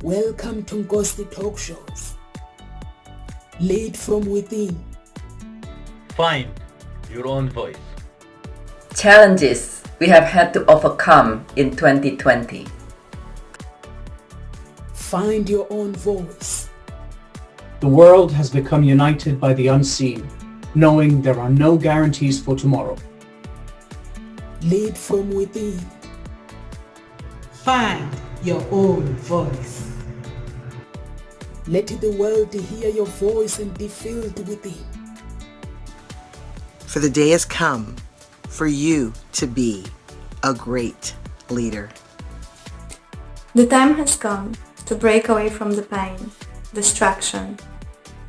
Welcome to Ngosti Talk Shows. Lead from within. Find your own voice. Challenges we have had to overcome in 2020. Find your own voice. The world has become united by the unseen, knowing there are no guarantees for tomorrow. Lead from within. Find your own voice. Let the world hear your voice and be filled within. For the day has come for you to be a great leader. The time has come to break away from the pain, distraction,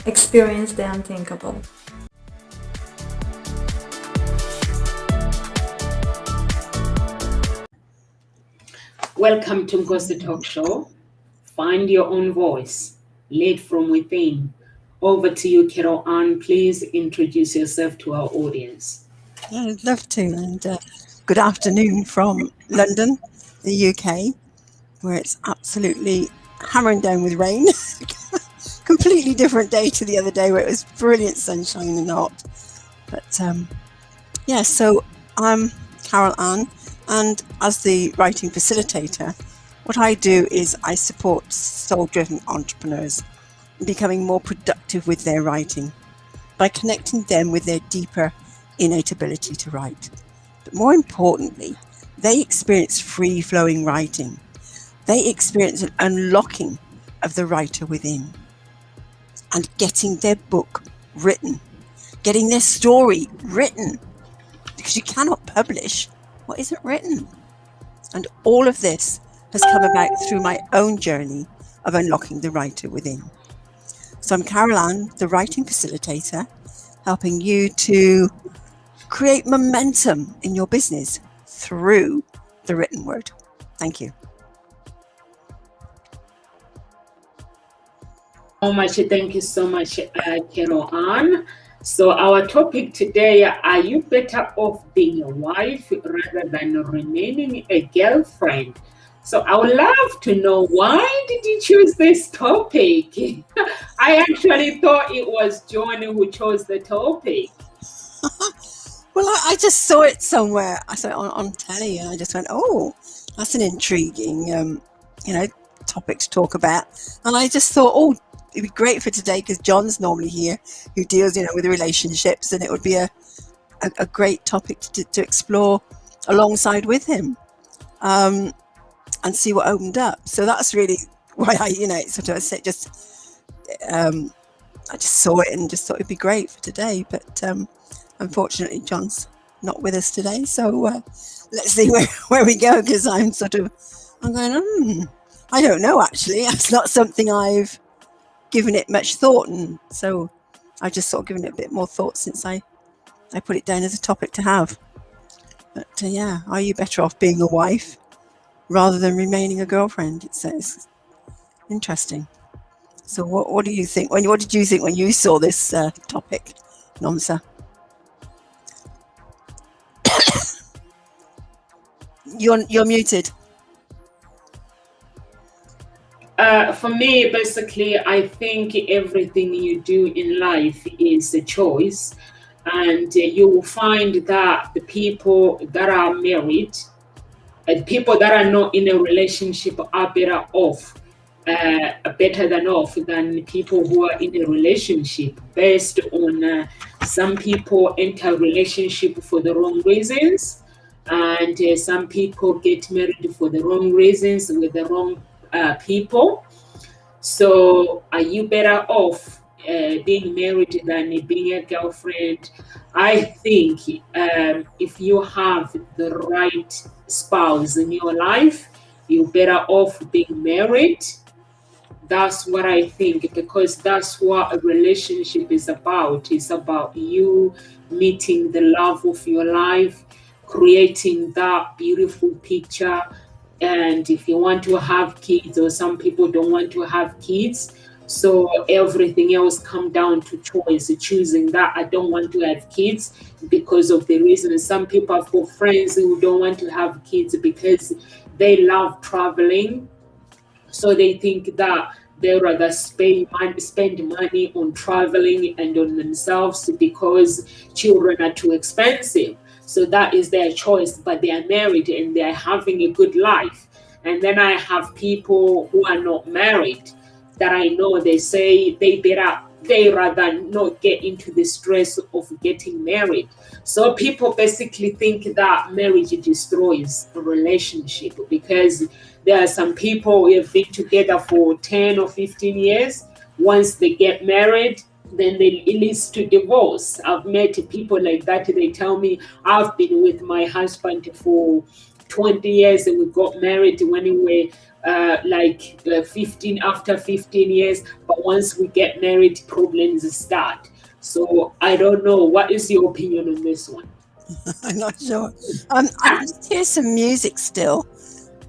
experience the unthinkable. Welcome to Ngosti Talk Show. Find your own voice. Lead from within. Over to you, Carol Ann. Please introduce yourself to our audience. I'd love to. And good afternoon from London, the UK, where it's absolutely hammering down with rain. Completely different day to the other day where it was brilliant sunshine and hot. But so I'm Carol Ann, and as the writing facilitator, what I do is I support soul-driven entrepreneurs in becoming more productive with their writing by connecting them with their deeper innate ability to write. But more importantly, they experience free-flowing writing. They experience an unlocking of the writer within and getting their book written, getting their story written, because you cannot publish what isn't written. And all of this has come about through my own journey of unlocking the writer within. So I'm Carol Ann, the writing facilitator, helping you to create momentum in your business through the written word. Thank you. Thank you so much, Carol Ann. So our topic today, are you better off being a wife rather than remaining a girlfriend? So I would love to know, why did you choose this topic? I actually thought it was John who chose the topic. Well, I just saw it somewhere. I saw it on telly, and I just went, "Oh, that's an intriguing, topic to talk about." And I just thought, "Oh, it'd be great for today because John's normally here, who deals, with relationships, and it would be a great topic to explore alongside with him, and see what opened up." So that's really why I just saw it and just thought it'd be great for today. But unfortunately, John's not with us today. So let's see where we go, because I'm going, I don't know, actually. It's not something I've given it much thought, and so I've just sort of given it a bit more thought since I put it down as a topic to have. But are you better off being a wife rather than remaining a girlfriend? It says. Interesting. So what do you think? What did you think when you saw this topic, Nomsa? You're muted. For me, basically, I think everything you do in life is a choice, and you will find that the people that are married and people that are not in a relationship are better than people who are in a relationship, based on some people enter a relationship for the wrong reasons, and some people get married for the wrong reasons with the wrong people. So are you better off being married than being a girlfriend? I think if you have the right spouse in your life, you're better off being married. That's what I think, because that's what a relationship is about. It's about you meeting the love of your life, creating that beautiful picture. And if you want to have kids, or some people don't want to have kids, so everything else come down to choice, choosing that I don't want to have kids because of the reason. Some people have got friends who don't want to have kids because they love traveling. So they think that they rather spend money on traveling and on themselves because children are too expensive. So that is their choice, but they are married and they are having a good life. And then I have people who are not married that I know they say they rather not get into the stress of getting married. So people basically think that marriage destroys a relationship, because there are some people who have been together for 10 or 15 years. Once they get married, then it leads to divorce. I've met people like that. They tell me, I've been with my husband for 20 years and we got married when we were 15, after 15 years, but once we get married, problems start. So I don't know, what is your opinion on this one? I'm not sure. I can just hear some music still.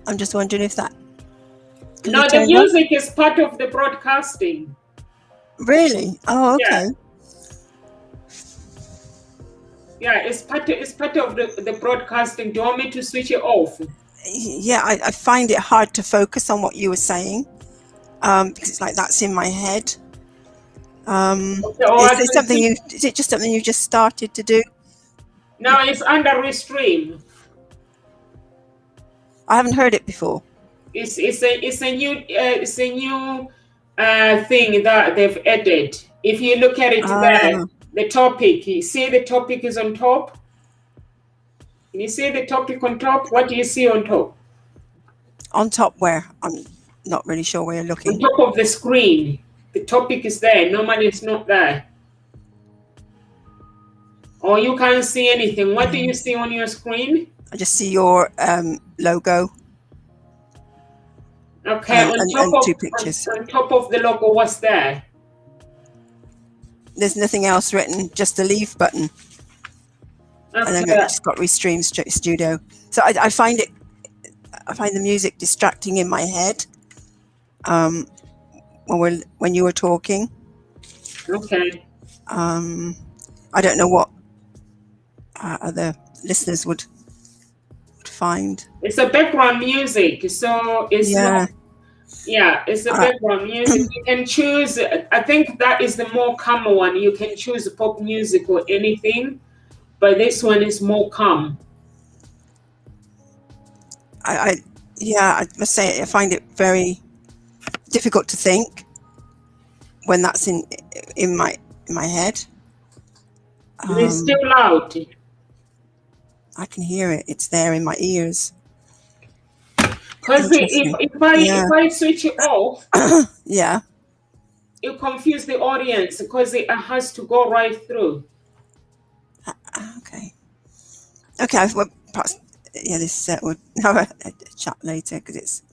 I'm just wondering if that can No, be the turned music is part of the broadcasting. on? Really? Oh, okay. Yeah, it's part of the broadcasting. Do you want me to switch it off? Yeah, I find it hard to focus on what you were saying, because it's like that's in my head. Is it just something you just started to do? No, it's under Restream. I haven't heard it before. It's a new thing that they've added. If you look at it there, the topic, you see the topic is on top. Can you see the topic on top? What do you see on top? On top where? I'm not really sure where you're looking. On top of the screen. The topic is there. Normally it's not there. Or you can't see anything. What do you see on your screen? I just see your logo. Okay, and two pictures. On top of the logo, what's there? There's nothing else written, just the leave button. Okay. And then it's just got Restream Studio. So I find the music distracting in my head when you were talking. Okay. I don't know what other listeners would find. It's a background music, so it's not. Yeah, it's a background music. You can choose. I think that is the more common one. You can choose pop music or anything, but this one is more calm. I must say I find it very difficult to think when that's in my head. It's still loud. I can hear it. It's there in my ears. Because if I switch it off, yeah, it confuse the audience because it has to go right through. Okay. Well, perhaps this we'll have a chat later, because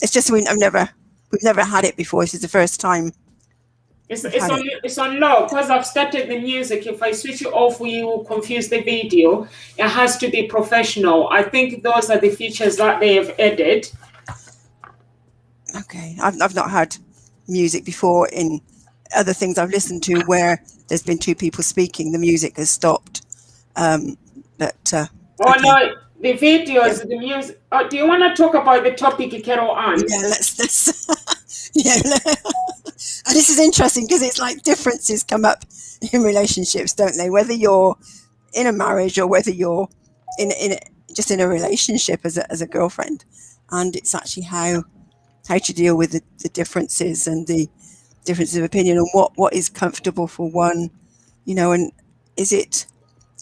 it's just we've never had it before. This is the first time. It's on low because I've started the music. If I switch it off, you will confuse the video. It has to be professional. I think those are the features that they have added. Okay, I've not had music before in other things I've listened to where there's been two people speaking. The music has stopped. No, the videos, the music. Do you want to talk about the topic, Carol Ann? Yeah, let's. And this is interesting because it's like differences come up in relationships, don't they? Whether you're in a marriage or whether you're just in a relationship as a girlfriend, and it's actually how to deal with the differences and the differences of opinion, and what is comfortable for one, and is it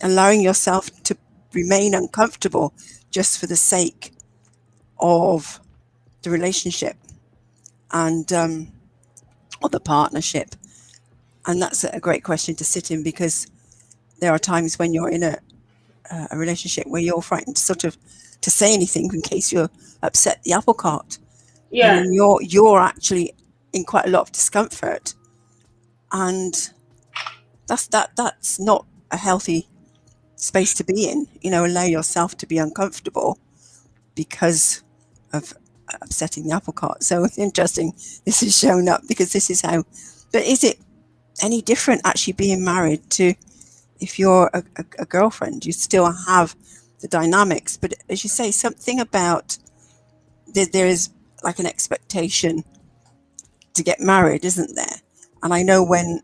allowing yourself to remain uncomfortable just for the sake of the relationship and or the partnership. And that's a great question to sit in, because there are times when you're in a relationship where you're frightened to say anything in case you upset the apple cart. Yeah. And you're actually in quite a lot of discomfort, and that's not a healthy space to be in. Allow yourself to be uncomfortable because of upsetting the apple cart. So it's interesting this is shown up, because this is how. But is it any different actually being married to if you're a girlfriend? You still have the dynamics, but as you say, something about there is like an expectation to get married, isn't there? And I know when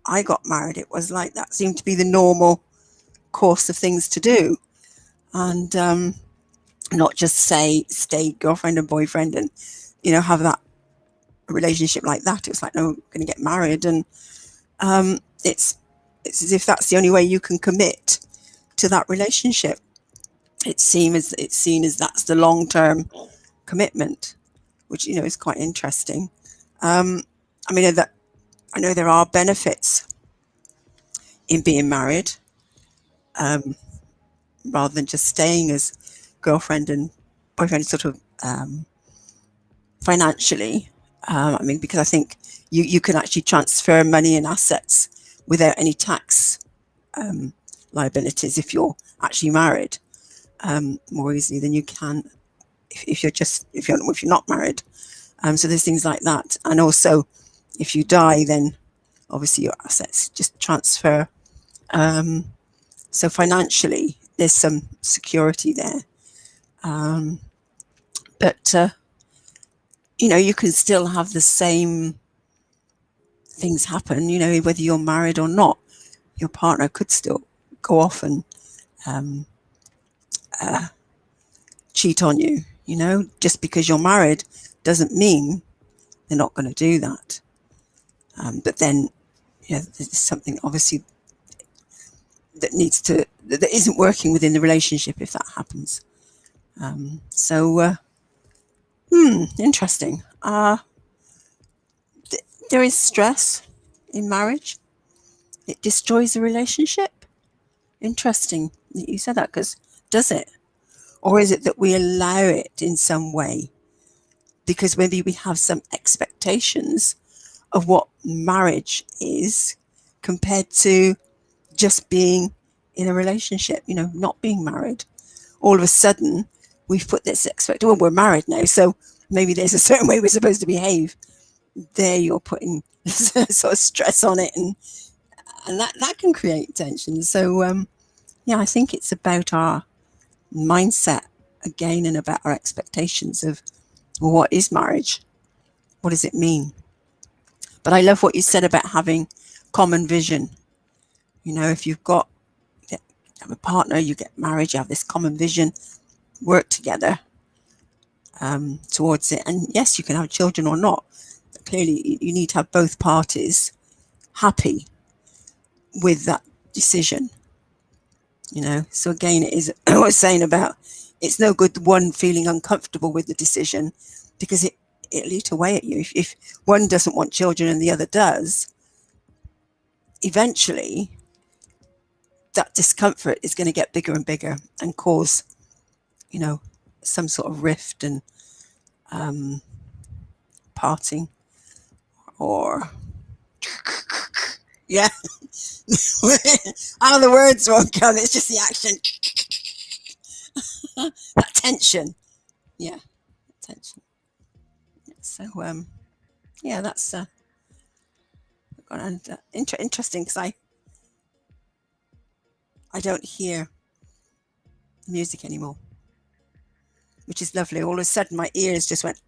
I got married, it was like that seemed to be the normal course of things to do. And not just say stay girlfriend and boyfriend and, you know, have that relationship like that. It was like, no, we're going to get married. And it's as if that's the only way you can commit to that relationship. It's seen as that's the long-term commitment, which, you know, is quite interesting. I mean, that I know there are benefits in being married, rather than just staying as girlfriend and boyfriend, sort of financially. I mean, because I think you can actually transfer money and assets without any tax liabilities if you're actually married, more easily than you can if you're not married. So there's things like that, and also if you die, then obviously your assets just transfer. So financially, there's some security there, but you know, you can still have the same things happen. You know, whether you're married or not, your partner could still go off and cheat on you. You know, just because you're married doesn't mean they're not going to do that. But then, you know, there's something obviously that isn't working within the relationship if that happens. Interesting. There is stress in marriage. It destroys the relationship. Interesting that you said that, because does it? Or is it that we allow it in some way? Because maybe we have some expectations of what marriage is compared to just being in a relationship, you know, not being married. All of a sudden, we've put this expectation, well, we're married now, so maybe there's a certain way we're supposed to behave. There you're putting sort of stress on it, and that can create tension. So, yeah, I think it's about our mindset again, and about our expectations of, well, what is marriage? What does it mean? But I love what you said about having common vision. You know, if you have a partner, you get married, you have this common vision, work together towards it. And yes, you can have children or not. But clearly, you need to have both parties happy with that decision. You know, so again, it is what I was saying about, it's no good one feeling uncomfortable with the decision, because it'll eat away at you. If one doesn't want children and the other does, eventually that discomfort is going to get bigger and bigger and cause, you know, some sort of rift and parting, or yeah. How the words won't come, it's just the action. That tension. Yeah, tension. So yeah, that's interesting, because I don't hear music anymore, which is lovely. All of a sudden my ears just went,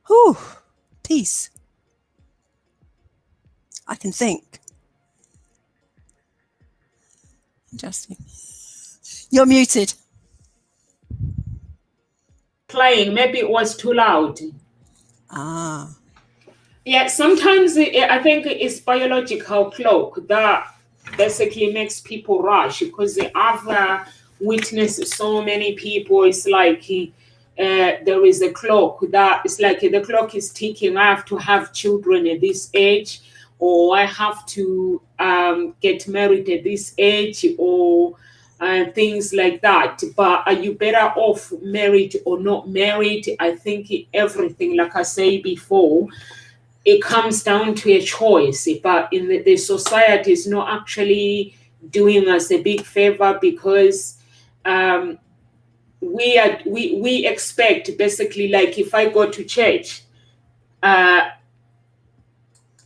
whew, peace. I can think. Interesting. You're muted. Playing, maybe it was too loud. Yeah, sometimes I think it's biological clock that basically makes people rush, because I've witnessed so many people. It's like there is a clock that it's like the clock is ticking. I have to have children at this age, or I have to get married at this age, or things like that. But are you better off married or not married? I think everything, like I say before, it comes down to a choice. But in the society is not actually doing us a big favor, because we expect, basically, like if I go to church,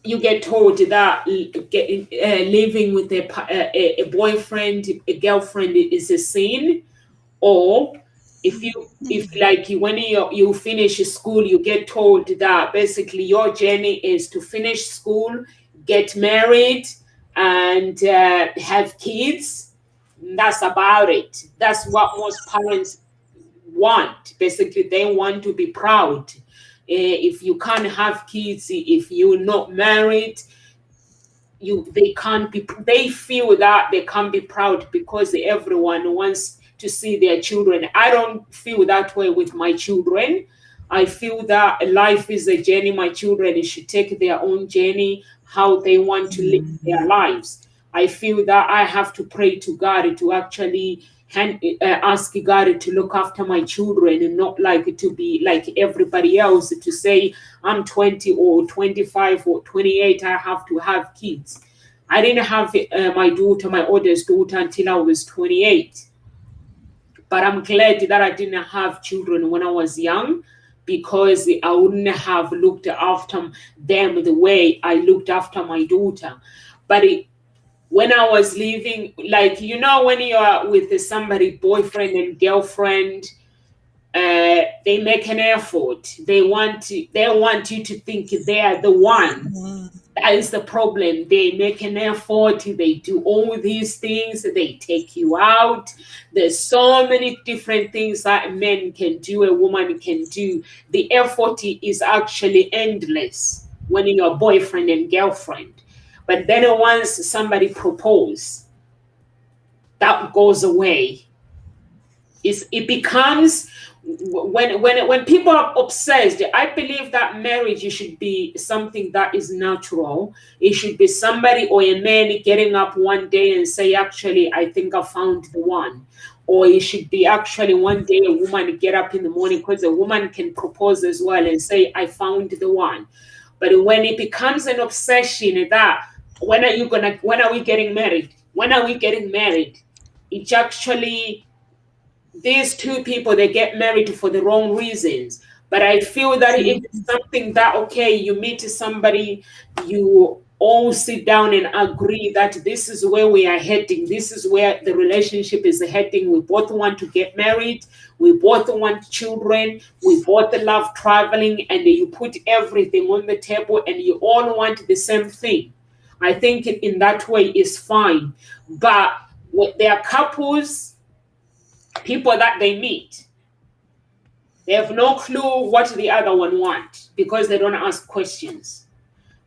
you get told that living with a boyfriend, a girlfriend is a sin, or if like when you finish school, you get told that basically your journey is to finish school, get married, and have kids. That's about it. That's what most parents want. Basically, they want to be proud. If you can't have kids, if you're not married, they can't be. They feel that they can't be proud because everyone wants to see their children. I don't feel that way with my children. I feel that life is a journey. My children should take their own journey, how they want to live their lives. I feel that I have to pray to God to actually ask God to look after my children, and not like to be like everybody else to say I'm 20 or 25 or 28, I have to have kids. I didn't have my oldest daughter, until I was 28. But I'm glad that I didn't have children when I was young, because I wouldn't have looked after them the way I looked after my daughter. But when I was living, like, when you are with somebody, boyfriend and girlfriend, they make an effort. They want you to think they are the one. That is the problem. They make an effort. They do all these things. They take you out. There's so many different things that men can do, a woman can do. The effort is actually endless when you're boyfriend and girlfriend. But then once somebody proposes, that goes away. It becomes, when people are obsessed, I believe that marriage should be something that is natural. It should be somebody or a man getting up one day and say, actually, I think I found the one. Or it should be actually one day a woman get up in the morning, because a woman can propose as well and say, I found the one. But when it becomes an obsession that when are we getting married? When are we getting married? It's actually, these two people, they get married for the wrong reasons. But I feel that it's something that, okay, you meet somebody, you all sit down and agree that this is where we are heading. This is where the relationship is heading. We both want to get married. We both want children. We both love traveling, and you put everything on the table and you all want the same thing. I think in that way is fine. But there are couples, people that they meet, they have no clue what the other one wants, because they don't ask questions.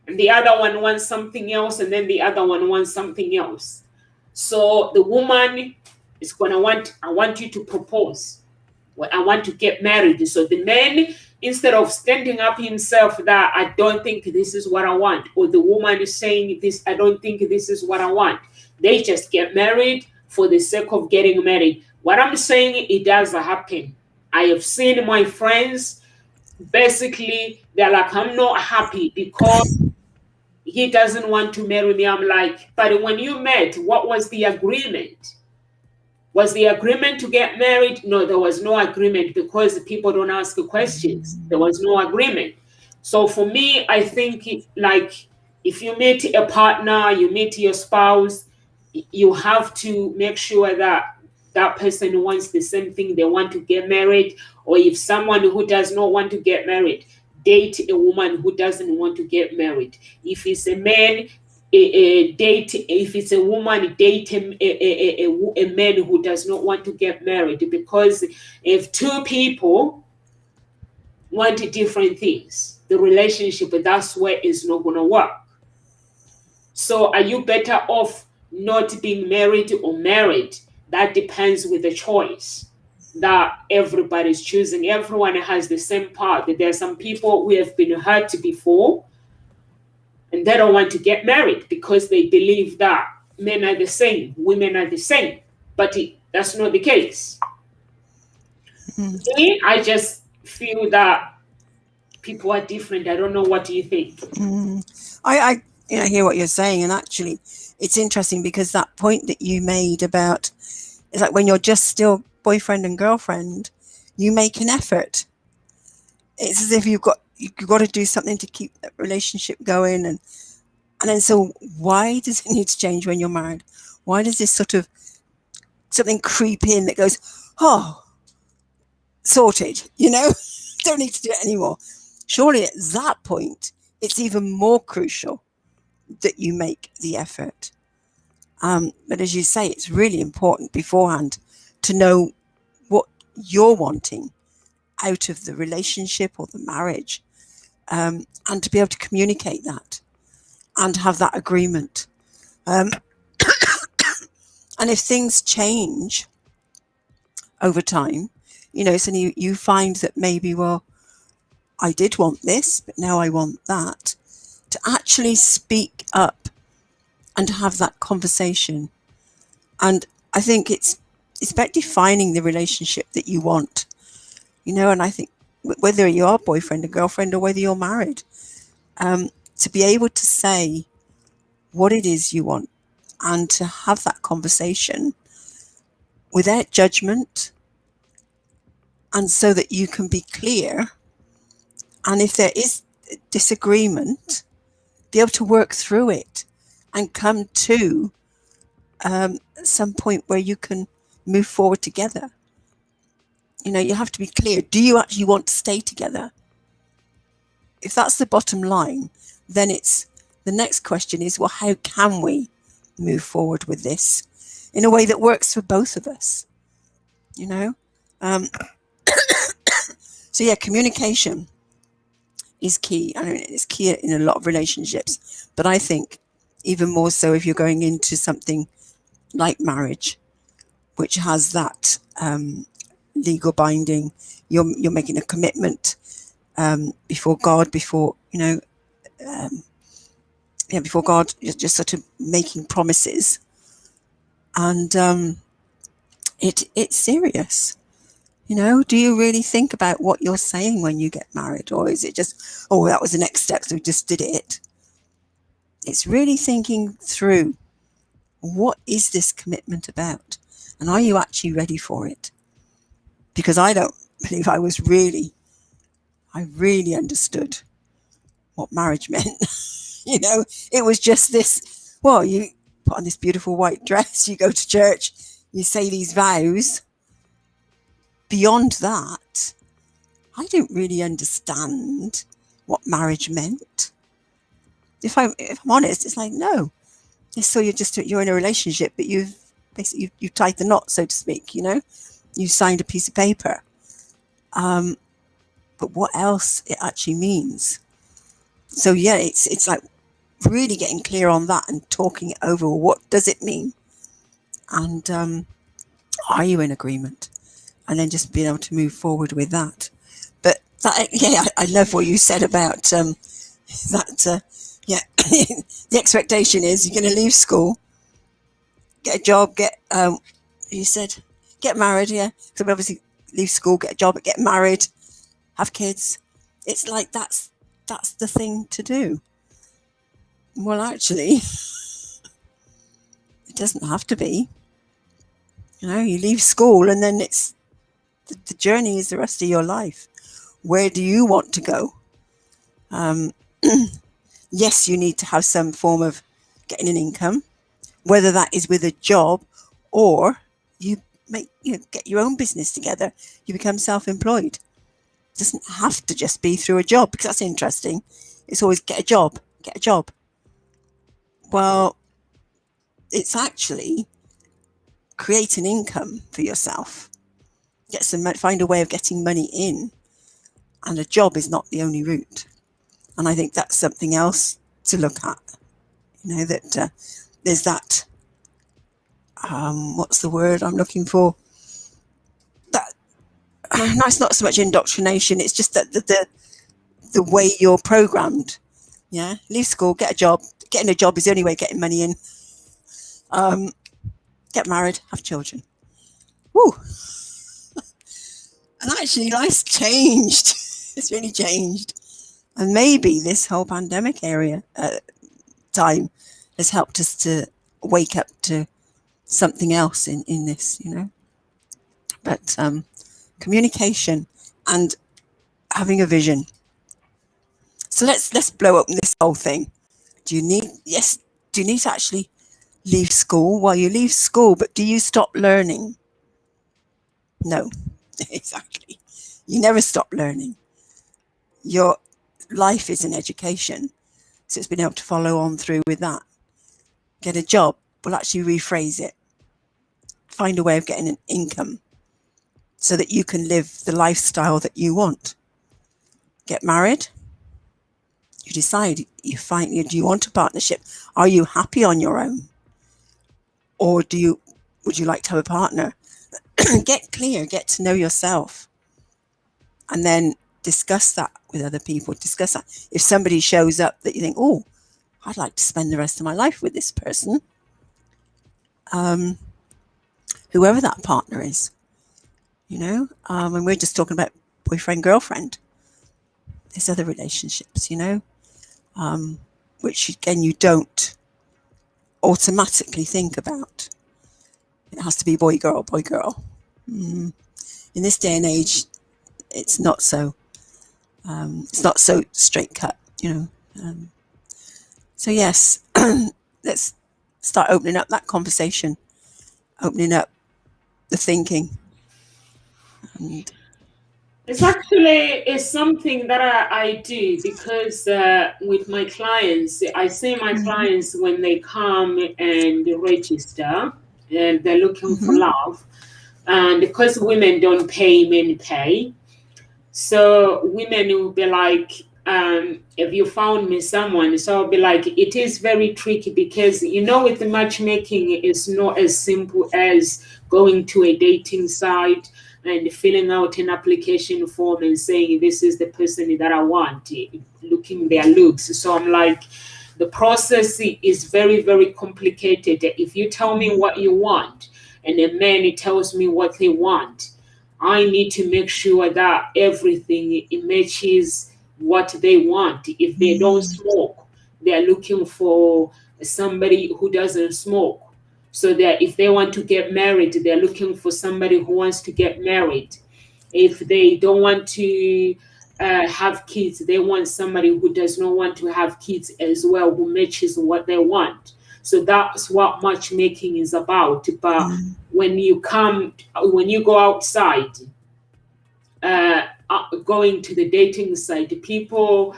And the other one wants something else, and then the other one wants something else. So the woman is going to want, I want you to propose. Well, I want to get married. So the man, instead of standing up himself that I don't think this is what I want, or the woman is saying this, I don't think this is what I want, they just get married for the sake of getting married. What I'm saying, it does happen. I have seen my friends, basically, they're like, I'm not happy because he doesn't want to marry me. I'm like, but when you met, what was the agreement? Was the agreement to get married? No, there was no agreement, because people don't ask questions. There was no agreement. So for me, I think like, if you meet a partner, you meet your spouse, you have to make sure that that person wants the same thing. They want to get married. Or if someone who does not want to get married, date a woman who doesn't want to get married. If it's a man, date. If it's a woman, date a man who does not want to get married. Because if two people want different things, the relationship, that's where it's not going to work. So are you better off not being married or married? That depends with the choice that everybody's choosing. Everyone has the same path. There are some people who have been hurt before, and they don't want to get married because they believe that men are the same, women are the same. But that's not the case. Me, I just feel that people are different. I don't know. What do you think? I hear what you're saying, and actually it's interesting because that point that you made about, it's like when you're just still boyfriend and girlfriend, you make an effort. It's as if you've got to do something to keep that relationship going, and then so why does it need to change when you're married? Why does this sort of something creep in that goes, oh, sorted, you know, don't need to do it anymore. Surely at that point, it's even more crucial that you make the effort. But as you say, it's really important beforehand to know what you're wanting out of the relationship or the marriage, and to be able to communicate that and have that agreement. And if things change over time, you know, so you find that maybe, well, I did want this, but now I want that, to actually speak up and have that conversation. And I think it's about defining the relationship that you want, you know, and I think whether you are boyfriend or girlfriend or whether you're married, to be able to say what it is you want and to have that conversation without judgment, and so that you can be clear. And if there is disagreement, be able to work through it and come to some point where you can move forward together. You know, you have to be clear. Do you actually want to stay together? If that's the bottom line, then it's the next question is, well, how can we move forward with this in a way that works for both of us? You know? So yeah, communication is key. I mean, it's key in a lot of relationships, but I think even more so if you're going into something like marriage, which has that legal binding. You're making a commitment before God, before, you know, before God. You're just sort of making promises, and it's serious. You know, do you really think about what you're saying when you get married, or is it just, oh, that was the next step, so we just did it? It's really thinking through, what is this commitment about, and are you actually ready for it? Because I don't believe I really understood what marriage meant. You know, it was just this, well, you put on this beautiful white dress, you go to church, you say these vows. Beyond that, I didn't really understand what marriage meant. If I'm honest, it's like, no. So you're in a relationship, but you've tied the knot, so to speak, you know? You signed a piece of paper. But what else it actually means. So yeah, it's like really getting clear on that and talking it over. What does it mean? And are you in agreement? And then just being able to move forward with that. But that, yeah, I love what you said about that. Yeah, the expectation is you're going to leave school, get a job, you said, get married, yeah. So obviously leave school, get a job, get married, have kids. It's like that's the thing to do. Well, actually, it doesn't have to be. You know, you leave school and then it's the journey is the rest of your life. Where do you want to go? Yes, you need to have some form of getting an income, whether that is with a job or you get your own business together. You become self-employed. It doesn't have to just be through a job, because that's interesting. It's always get a job. Well, it's actually create an income for yourself. Find a way of getting money in, and a job is not the only route. And I think that's something else to look at. You know, that there's that, what's the word I'm looking for? That, no, it's not so much indoctrination, it's just that the way you're programmed. Yeah, leave school, get a job. Getting a job is the only way of getting money in. Get married, have children. Woo! And actually, life's changed. It's really changed. And maybe this whole pandemic time has helped us to wake up to something else in this, you know. But communication and having a vision. So let's blow up this whole thing. Do you need to actually leave school? Well, you leave school, but do you stop learning? No. Exactly. You never stop learning. Your life is an education. So it's been able to follow on through with that. Get a job. We'll actually rephrase it. Find a way of getting an income so that you can live the lifestyle that you want. Get married. You decide, do you want a partnership? Are you happy on your own? Or would you like to have a partner? Get clear, get to know yourself. And then discuss that with other people. Discuss that. If somebody shows up that you think, oh, I'd like to spend the rest of my life with this person, whoever that partner is, and we're just talking about boyfriend, girlfriend. There's other relationships, which again, you don't automatically think about. It has to be boy, girl, boy, girl. In this day and age, it's not so straight cut, so yes, let's start opening up that conversation, opening up the thinking. And it's something that I do because with my clients, I see my clients when they come and register and they're looking for love, and because women don't pay, men pay. So women will be like, have you found me someone? So I'll be like, it is very tricky because, with the matchmaking, it's not as simple as going to a dating site and filling out an application form and saying, this is the person that I want, looking their looks. So I'm like, the process is very, very complicated. If you tell me what you want and a man tells me what they want, I need to make sure that everything matches what they want. If they don't smoke, they're looking for somebody who doesn't smoke. So that if they want to get married, they're looking for somebody who wants to get married. If they don't want to have kids, they want somebody who does not want to have kids as well, who matches what they want. So that's what matchmaking is about. But when you go outside, going to the dating site, people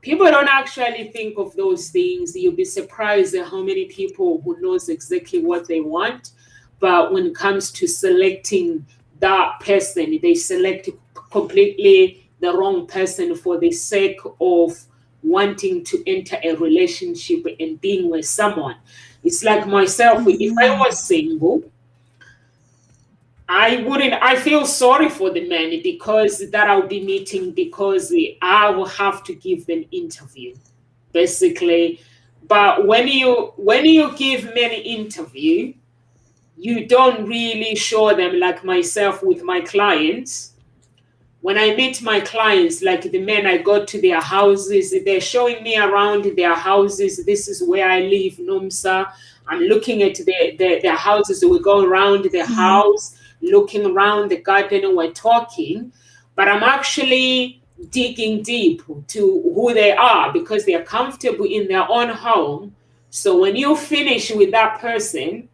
don't actually think of those things. You'll be surprised at how many people who knows exactly what they want, but when it comes to selecting that person, they select completely the wrong person for the sake of wanting to enter a relationship and being with someone. It's like myself, if I was single, I feel sorry for the men because that I'll be meeting, because I will have to give them interview, basically. But when you give men interview, you don't really show them, like myself with my clients. When I meet my clients, like the men, I go to their houses, they're showing me around their houses. This is where I live, Nomsa. I'm looking at their houses. We go around the house, looking around the garden, and we're talking. But I'm actually digging deep to who they are because they're comfortable in their own home. So when you finish with that person,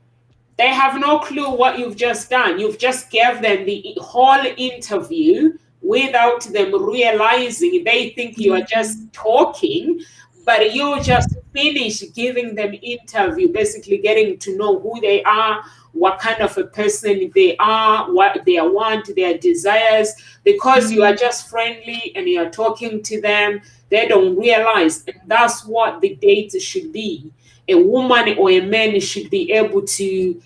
they have no clue what you've just done. You've just gave them the whole interview without them realizing. They think you are just talking, but you just finish giving them interview, basically getting to know who they are, what kind of a person they are, what they want, their desires. Because you are just friendly and you are talking to them, they don't realize. And that's what the date should be. A woman or a man should be able to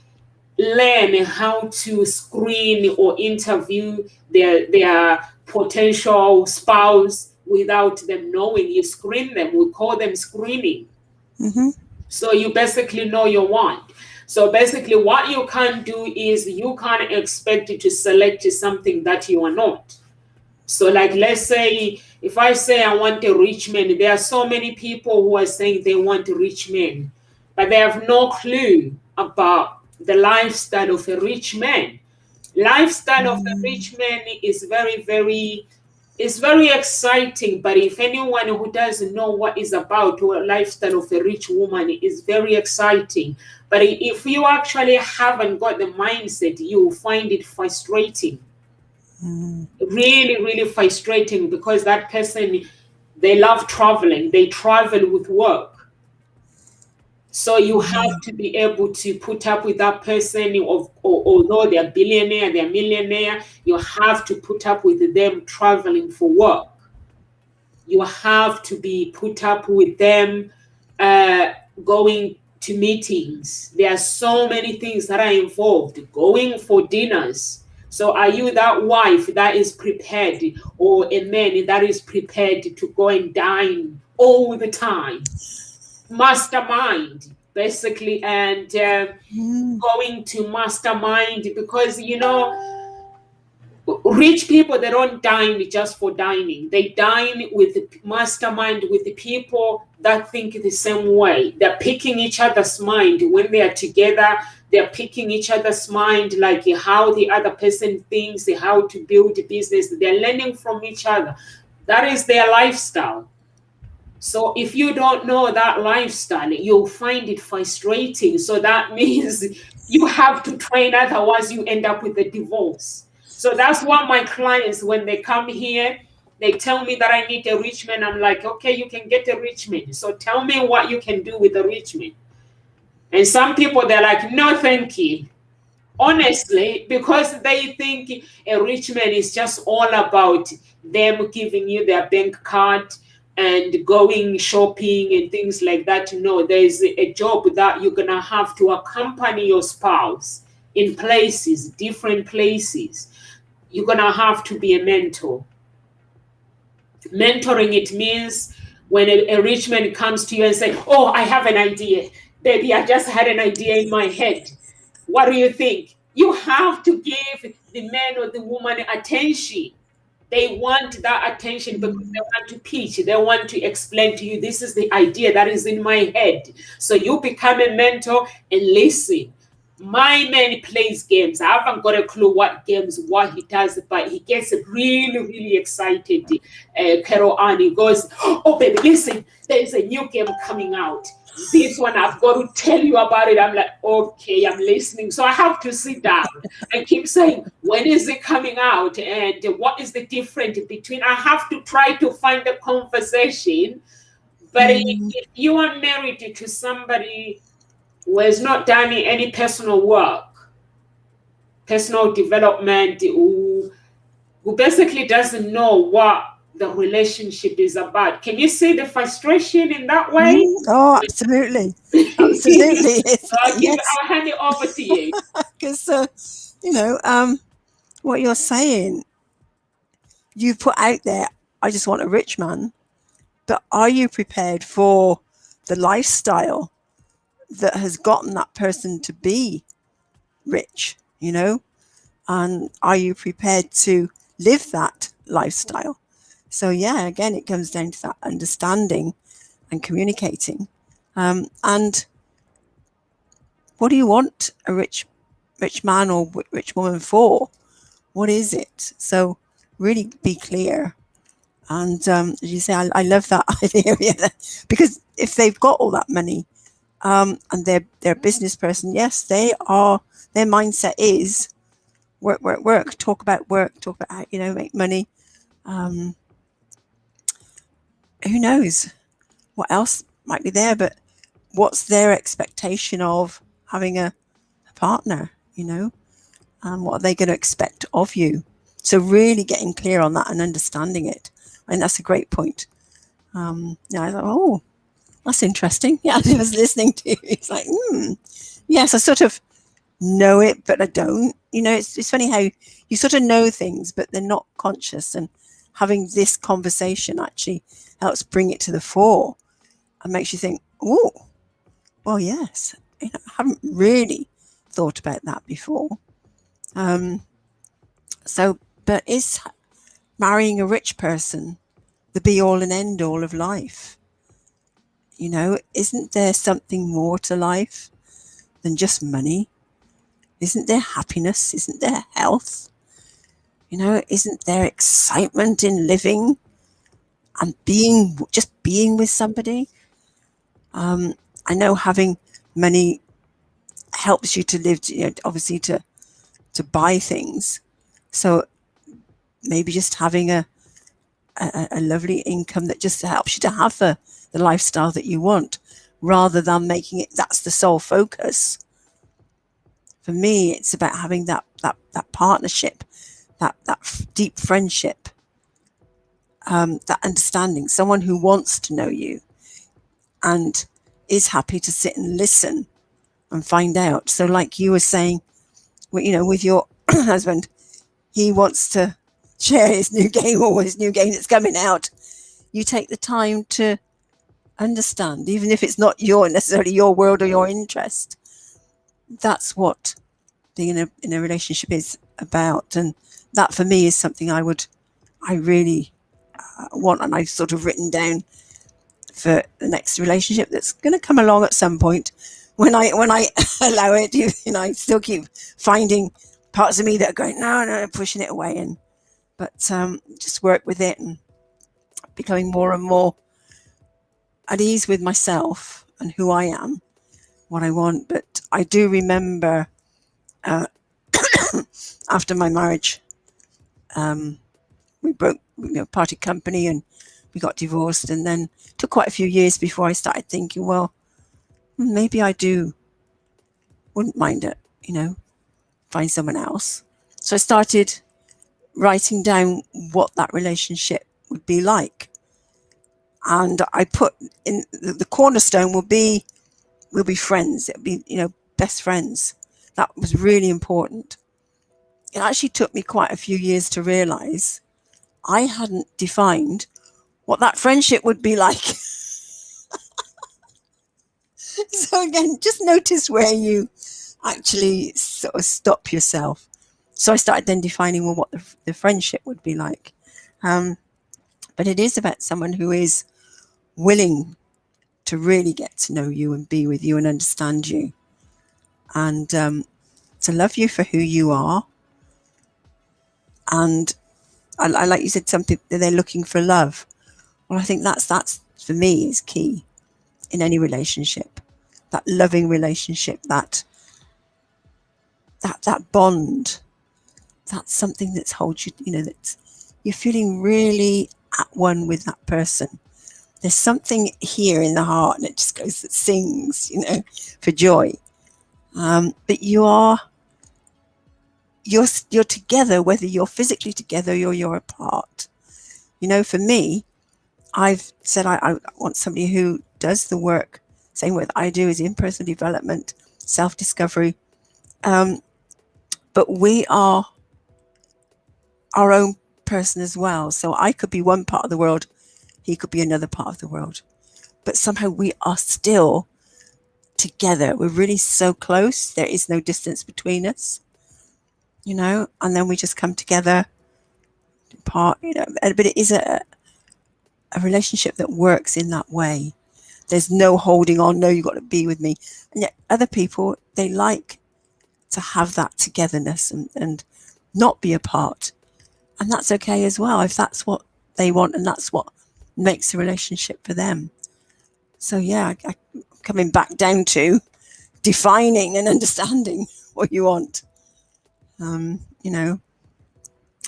learn how to screen or interview their potential spouse without them knowing. You screen them. We call them screening. So you basically know your want. So basically what you can't do is you can't expect to select something that you are not. So like, let's say, if I say I want a rich man, there are so many people who are saying they want a rich man, but they have no clue about the lifestyle of a rich man. Lifestyle of a rich man is very, very, it's very exciting. But if anyone who doesn't know what is about or lifestyle of a rich woman, is very exciting. But if you actually haven't got the mindset, you will find it frustrating. Really, really frustrating, because that person, they love traveling. They travel with work. So you have to be able to put up with that person, although they're billionaire, they're millionaire, you have to put up with them traveling for work. You have to be put up with them going to meetings. There are so many things that are involved, going for dinners. So are you that wife that is prepared, or a man that is prepared to go and dine all the time? Mastermind, basically, and going to mastermind, because rich people, they don't dine just for dining. They dine with mastermind with the people that think the same way. They're picking each other's mind when they are together. They're picking each other's mind, like how the other person thinks, how to build a business. They're learning from each other. That is their lifestyle. So if you don't know that lifestyle, you'll find it frustrating. So that means you have to train, otherwise you end up with a divorce. So that's what my clients, when they come here, they tell me that I need a rich man. I'm like, okay, you can get a rich man. So tell me what you can do with a rich man. And some people, they're like, no, thank you. Honestly, because they think a rich man is just all about them giving you their bank card and going shopping and things like that. No, there's a job that you're gonna have to accompany your spouse in places, different places. You're gonna have to be a mentor. Mentoring, it means when a rich man comes to you and says, oh, I have an idea, baby, I just had an idea in my head, what do you think? You have to give the man or the woman attention. They want that attention because they want to pitch. They want to explain to you, this is the idea that is in my head. So you become a mentor and listen. My man plays games. I haven't got a clue what games, what he does, but he gets really, really excited. Carol Annie goes, oh, baby, listen, there's a new game coming out. This one, I've got to tell you about it. I'm like, okay, I'm listening. So I have to sit down and keep saying, when is it coming out? And what is the difference between, I have to try to find a conversation. But if you are married to somebody who has not done any personal work, personal development, who basically doesn't know what the relationship is about. Can you see the frustration in that way? Oh, absolutely. Absolutely. I'll hand it over to you. Because, what you're saying, you've put out there, I just want a rich man. But are you prepared for the lifestyle that has gotten that person to be rich, And are you prepared to live that lifestyle? So yeah, again, it comes down to that understanding and communicating. And what do you want a rich man or rich woman for? What is it? So really be clear. And as you say, I love that idea, because if they've got all that money and they're a business person, yes, their mindset is work, talk about how, make money. Who knows what else might be there, but what's their expectation of having a partner, and what are they going to expect of you? So really getting clear on that and understanding it. And that's a great point. I thought, oh, that's interesting. Yeah, I was listening to you. It's like, yes, I sort of know it, but I don't. It's funny how you sort of know things, but they're not conscious. And having this conversation actually helps bring it to the fore and makes you think, oh, well, yes, I haven't really thought about that before. But is marrying a rich person the be all and end all of life? Isn't there something more to life than just money? Isn't there happiness? Isn't there health? Isn't there excitement in living and being with somebody? I know having money helps you to live, obviously to buy things. So maybe just having a lovely income that just helps you to have the lifestyle that you want, rather than making it that's the sole focus. For me, it's about having that partnership, that deep friendship, that understanding, someone who wants to know you and is happy to sit and listen and find out. So like you were saying, with your husband, he wants to share his new game, or his new game that's coming out. You take the time to understand, even if it's not necessarily your world or your interest. That's what being in a relationship is about. And that for me is something I really want, and I've sort of written down for the next relationship that's going to come along at some point when I allow it. I still keep finding parts of me that are going no, pushing it away, but just work with it and becoming more and more at ease with myself and who I am, what I want. But I do remember after my marriage, we broke, parted company, and we got divorced, and then it took quite a few years before I started thinking, well, maybe I wouldn't mind it, find someone else. So I started writing down what that relationship would be like. And I put in the cornerstone we'll be friends. It'll be, best friends. That was really important. It actually took me quite a few years to realize I hadn't defined what that friendship would be like. So again, just notice where you actually sort of stop yourself. So I started then defining what the friendship would be like. But it is about someone who is willing to really get to know you and be with you and understand you, and to love you for who you are. And I like you said something that they're looking for love. Well, I think that's for me is key in any relationship. That loving relationship, that bond, that's something that holds you, that you're feeling really at one with that person. There's something here in the heart, and it just goes, it sings, for joy. But you're together, whether you're physically together or you're apart. For me, I've said I want somebody who does the work, same work I do, is in personal development, self-discovery. But we are our own person as well. So I could be one part of the world, he could be another part of the world. But somehow we are still together. We're really so close. There is no distance between us, and then we just come together, apart, but it is a relationship that works in that way. There's no holding on, no, you've got to be with me. And yet other people, they like to have that togetherness and not be apart. And that's okay as well, if that's what they want and that's what makes a relationship for them. So yeah, I coming back down to defining and understanding what you want.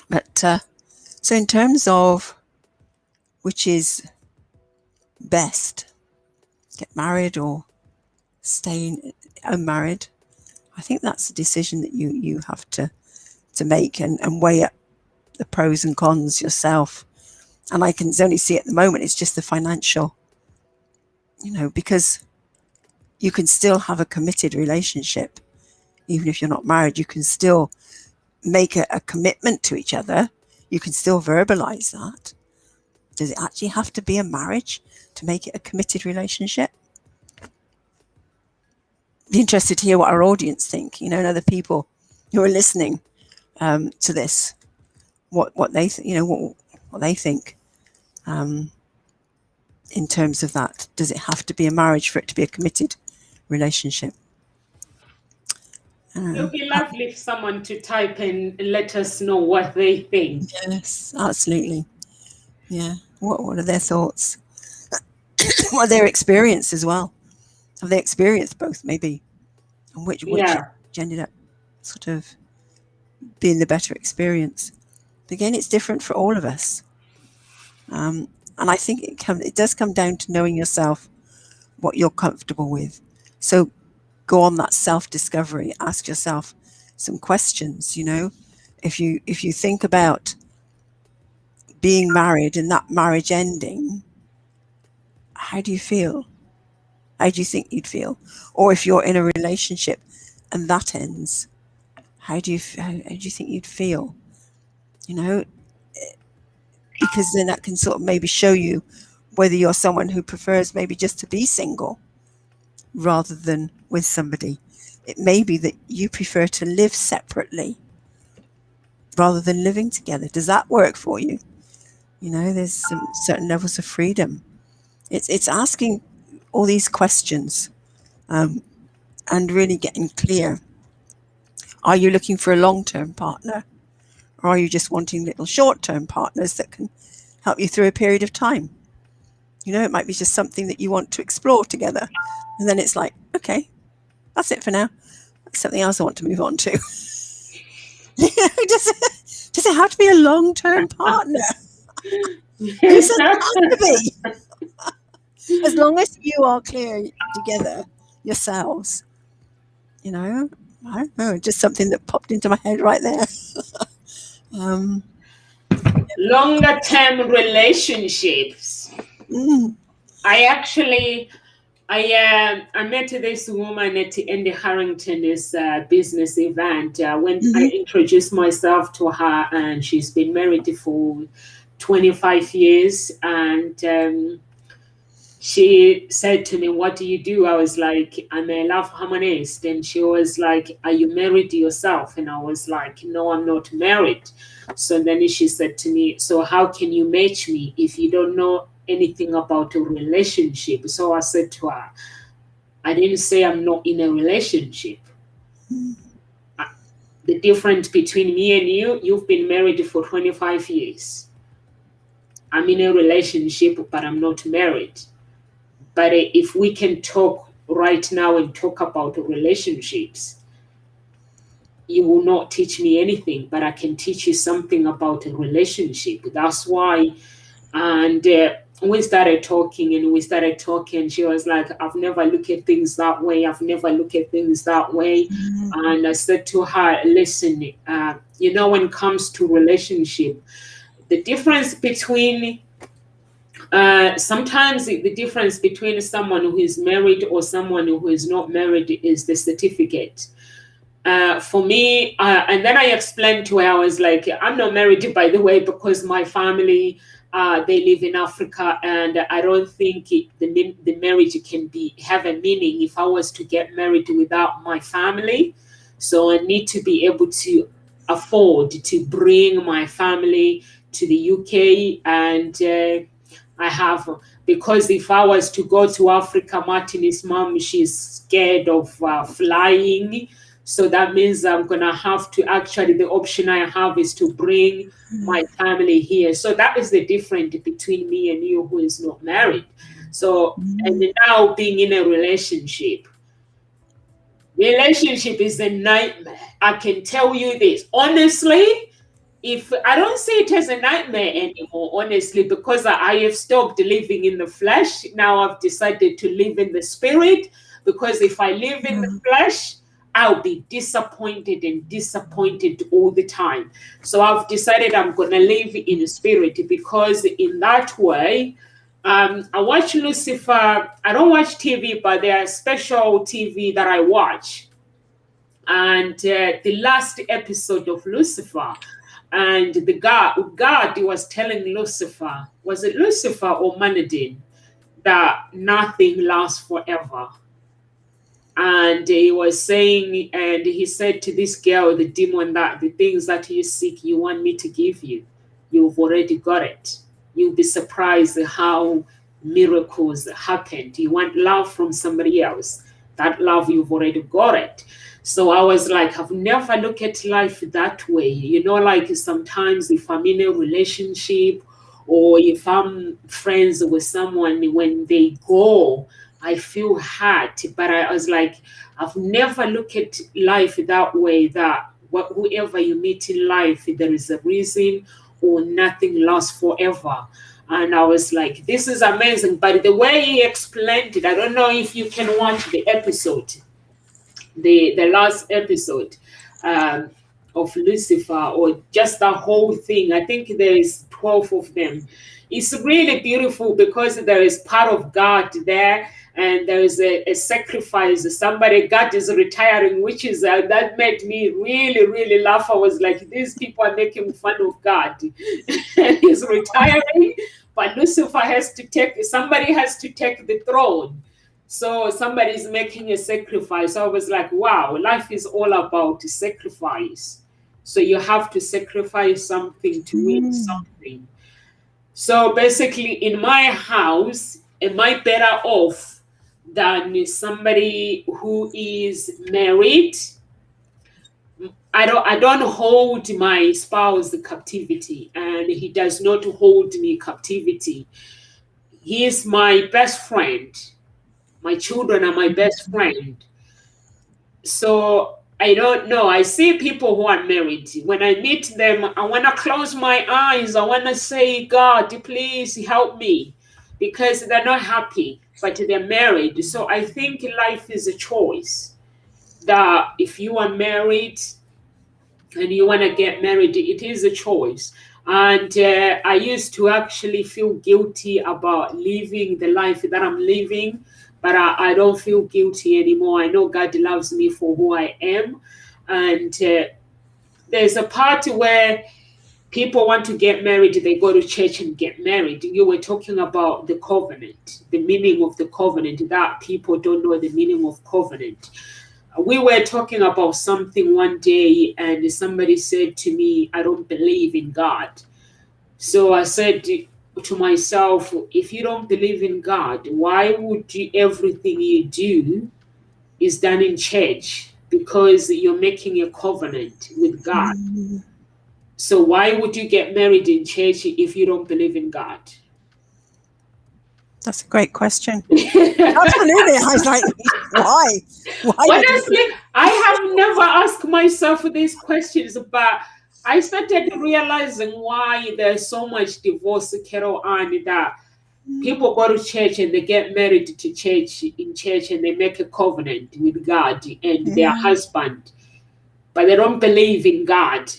But so in terms of which is best, get married or stay unmarried, I think that's a decision that you have to make and weigh up the pros and cons yourself. And I can only see at the moment it's just the financial, because you can still have a committed relationship even if you're not married. You can still make a commitment to each other. You can still verbalize that. Does it actually have to be a marriage to make it a committed relationship? Be interested to hear what our audience think, and other people who are listening to this, what they what they think in terms of that. Does it have to be a marriage for it to be a committed relationship? It would be lovely for someone to type and let us know what they think. Yes, absolutely. Yeah. What are their thoughts? What are their experience as well? Have they experienced both, maybe? And which ended up sort of being the better experience? Again, it's different for all of us. And I think it does come down to knowing yourself, what you're comfortable with. So go on that self-discovery, ask yourself some questions, you know. If you think about being married and that marriage ending, how do you feel? How do you think you'd feel? Or if you're in a relationship and that ends, how do you think you'd feel? You know, because then that can sort of maybe show you whether you're someone who prefers maybe just to be single rather than with somebody. It may be that you prefer to live separately rather than living together. Does that work for you? You know, there's some certain levels of freedom. It's asking all these questions and really getting clear. Are you looking for a long-term partner? Or are you just wanting little short-term partners that can help you through a period of time? You know, it might be just something that you want to explore together. And then it's like, okay, that's it for now. That's something else I want to move on to. Does it have to be a long-term partner? Who says it has to be? As long as you are clear together yourselves, you know, I don't know, just something that popped into my head right there. Longer term relationships. I met this woman in the Harrington's business event when I introduced myself to her, and she's been married for 25 years. And she said to me, "What do you do?" I was like, "I'm a love harmonist." And she was like, "Are you married yourself?" And I was like, "No, I'm not married." So then she said to me, "So how can you match me if you don't know anything about a relationship?" So I said to her, "I didn't say I'm not in a relationship. The difference between me and you've been married for 25 years. I'm in a relationship, but I'm not married. But if we can talk right now and talk about relationships, you will not teach me anything, but I can teach you something about a relationship." That's why. And we started talking. She was like, "I've never looked at things that way. And I said to her, "Listen, you know, when it comes to relationship, the difference between sometimes the difference between someone who is married or someone who is not married is the certificate." For me, and then I explained to her, I was like, "I'm not married, by the way, because my family, they live in Africa, and I don't think the marriage can have a meaning if I was to get married without my family. So I need to be able to afford to bring my family to the UK, and I have, because if I was to go to Africa, Martin's mom, she's scared of flying. So that means I'm going to have to the option I have is to bring my family here." So that is the difference between me and you who is not married. So, and now being in a relationship is a nightmare. I can tell you this. Honestly, if I don't see it as a nightmare anymore, honestly, because I have stopped living in the flesh. Now I've decided to live in the spirit, because if I live in the flesh, I'll be disappointed all the time. So I've decided I'm going to live in the spirit, because in that way, I watch Lucifer. I don't watch TV, but there are special TV that I watch. And the last episode of Lucifer, and the God was telling Lucifer, was it Lucifer or Manadin, that nothing lasts forever. And he was saying, and he said to this girl, the demon, that the things that you seek, you want me to give you, you've already got it. You'll be surprised how miracles happened. You want love from somebody else. That love, you've already got it. So I was like, I've never looked at life that way. You know, like sometimes if I'm in a relationship or if I'm friends with someone, when they go, I feel hurt. But I was like, I've never looked at life that way, that whoever you meet in life, there is a reason, or nothing lasts forever. And I was like, this is amazing. But the way he explained it, I don't know if you can watch the episode, the last episode of Lucifer, or just the whole thing. I think there is 12 of them. It's really beautiful because there is part of God there, and there is a sacrifice. Somebody, God is retiring, which is that made me really, really laugh. I was like, these people are making fun of God. He's retiring, but Lucifer somebody has to take the throne. So somebody's making a sacrifice. I was like, wow, life is all about sacrifice. So you have to sacrifice something to win something. So basically, in my house, am I better off than somebody who is married? I don't hold my spouse captivity, and he does not hold me captivity. He is my best friend. My children are my best friend. So I don't know. I see people who are married. When I meet them, I want to close my eyes. I want to say, God, please help me, because they're not happy, but they're married. So I think life is a choice. That if you are married and you want to get married, it is a choice. And I used to actually feel guilty about living the life that I'm living, but I don't feel guilty anymore. I know God loves me for who I am. And there's a part where people want to get married, they go to church and get married. You were talking about the covenant, the meaning of the covenant, that people don't know the meaning of covenant. We were talking about something one day, and somebody said to me, I don't believe in God. So I said to myself, if you don't believe in God, why would everything you do is done in church? Because you're making a covenant with God. So why would you get married in church if you don't believe in God? That's a great question. Absolutely. I was like, why? Honestly, I have never asked myself these questions, but I started realizing why there's so much divorce, Carol, and that people go to church and they get married to church and they make a covenant with God and their husband, but they don't believe in God.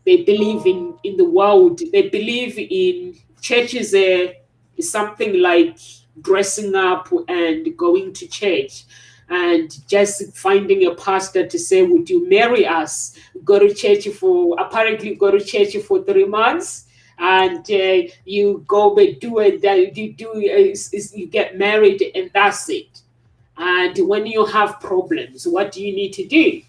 They believe in the world. They believe in churches is something like dressing up and going to church and just finding a pastor to say, would you marry us? Go to church for 3 months, and you go and do it. You get married, and that's it. And when you have problems, what do you need to do?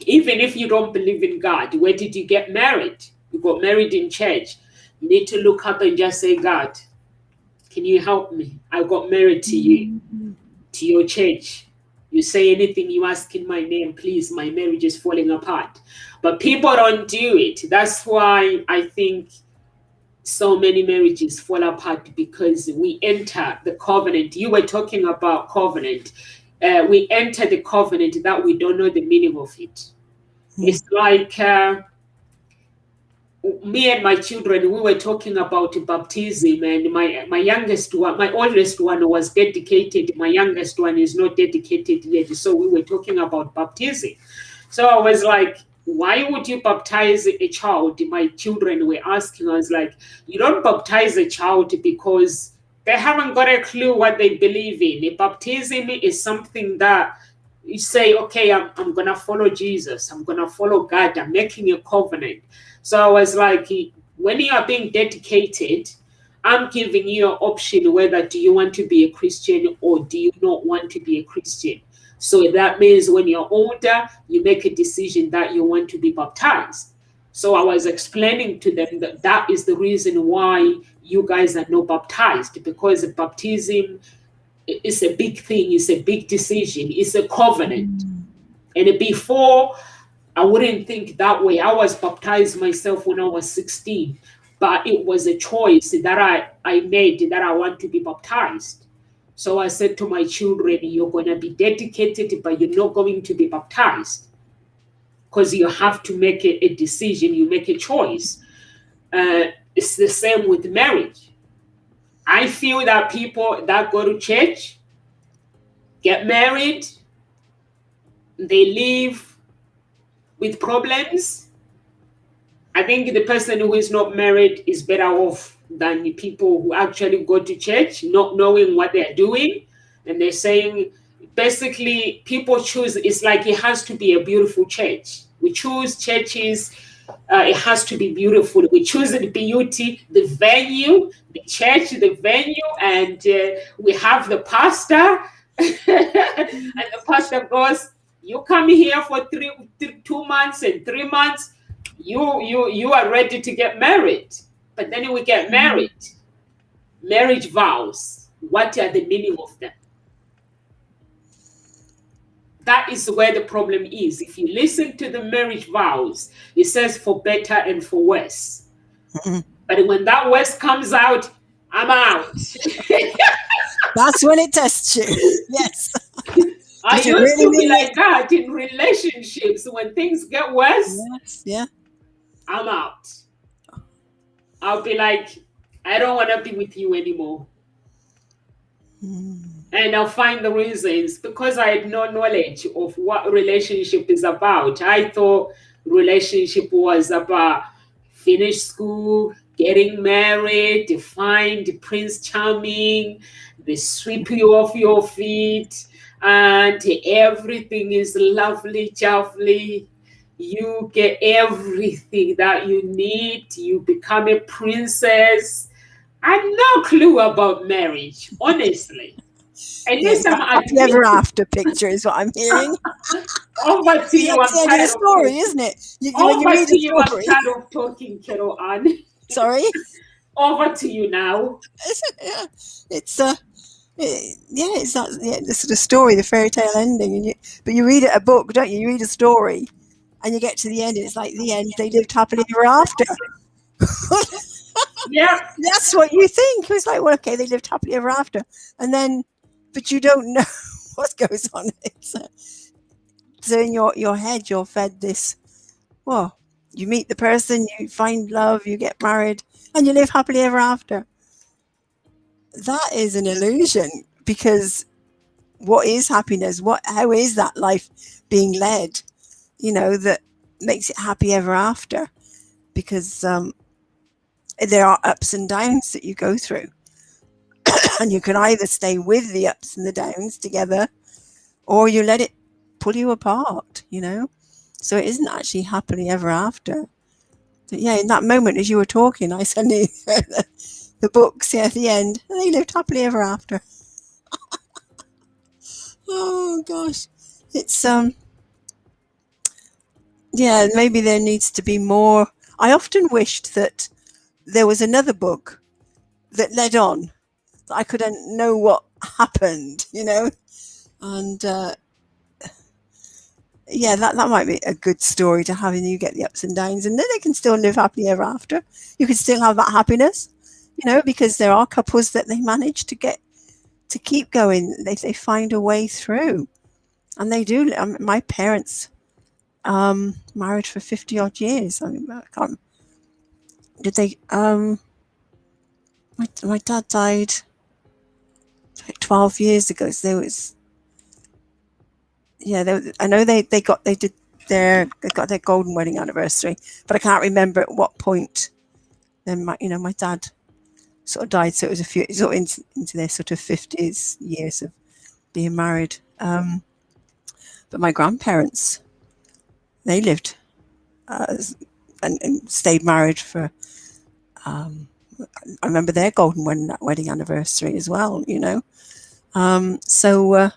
Even if you don't believe in God, where did you get married? You got married in church. You need to look up and just say, God, can you help me? I got married to you, to your church. You say anything you ask in my name, please, my marriage is falling apart. But people don't do it. That's why I think so many marriages fall apart, because we enter the covenant. You were talking about covenant. We enter the covenant that we don't know the meaning of it. It's like me and my children, we were talking about baptism, and my youngest one, my oldest one was dedicated. My youngest one is not dedicated yet. So we were talking about baptism. So I was like, why would you baptize a child? My children were asking. I was like, you don't baptize a child because they haven't got a clue what they believe in. A baptism is something that you say, okay, I'm going to follow Jesus. I'm going to follow God. I'm making a covenant. So I was like, when you are being dedicated, I'm giving you an option whether do you want to be a Christian or do you not want to be a Christian. So that means when you're older, you make a decision that you want to be baptized. So I was explaining to them that that is the reason why you guys are not baptized, because baptism is a big thing. It's a big decision. It's a covenant. And before, I wouldn't think that way. I was baptized myself when I was 16, but it was a choice that I made that I want to be baptized. So I said to my children, you're going to be dedicated, but you're not going to be baptized. because you have to make a decision, you make a choice. It's the same with marriage. I feel that people that go to church, get married, they live with problems. I think the person who is not married is better off than the people who actually go to church, not knowing what they're doing. And they're saying, basically, people choose, it's like it has to be a beautiful church. We choose churches, it has to be beautiful. We choose the beauty, the venue, the church, the venue, and we have the pastor. And the pastor goes, you come here for 2 months and 3 months, you are ready to get married. But then we get married. Marriage vows, what are the meaning of them? That is where the problem is. If you listen to the marriage vows, it says for better and for worse. But when that worse comes out, I'm out. That's when it tests you. Yes. I Does it used really to be mean like that in relationships. When things get worse, Yes. Yeah. I'm out. I'll be like, I don't want to be with you anymore. And I'll find the reasons, because I had no knowledge of what relationship is about. I thought relationship was about finish school, getting married, to find Prince Charming, they sweep you off your feet, and everything is lovely, lovely. You get everything that you need. You become a princess. I have no clue about marriage, honestly. And yes, I'm Happy ever after picture is what I'm hearing. over to you. That's the end of the story, isn't it? When you Over read to you. a I'm story. tired of talking, Carol Ann. Sorry. Over to you now. It's it's that the sort of story, the fairy tale ending, but you read a book, don't you? You read a story, and you get to the end, and it's like the end. They lived happily ever after. Yeah, That's what you think. It was like, well, okay, they lived happily ever after, and then, but you don't know what goes on. So in your head, you're fed this. Well, you meet the person, you find love, you get married, and you live happily ever after. That is an illusion, because what is happiness? How is that life being led? That makes it happy ever after, because there are ups and downs that you go through, and you can either stay with the ups and the downs together, or you let it pull you apart. So it isn't actually happily ever after. But yeah, in that moment as you were talking, I suddenly heard the books, at the end, and they lived happily ever after. Oh gosh, it's yeah, maybe there needs to be more. I often wished that there was another book that led on, that I could know what happened, and yeah, that might be a good story to have, and you get the ups and downs, and then they can still live happily ever after. You can still have that happiness, because there are couples that they manage to keep going. They find a way through, and they do. My parents married for 50 odd years. I mean, I can't. Did they? My dad died like 12 years ago. So there was. Yeah, I know they got their golden wedding anniversary, but I can't remember at what point. Then my dad sort of died, so it was a few sort of into their sort of 50s years of being married. But my grandparents, they lived and stayed married for. I remember their golden wedding anniversary as well. So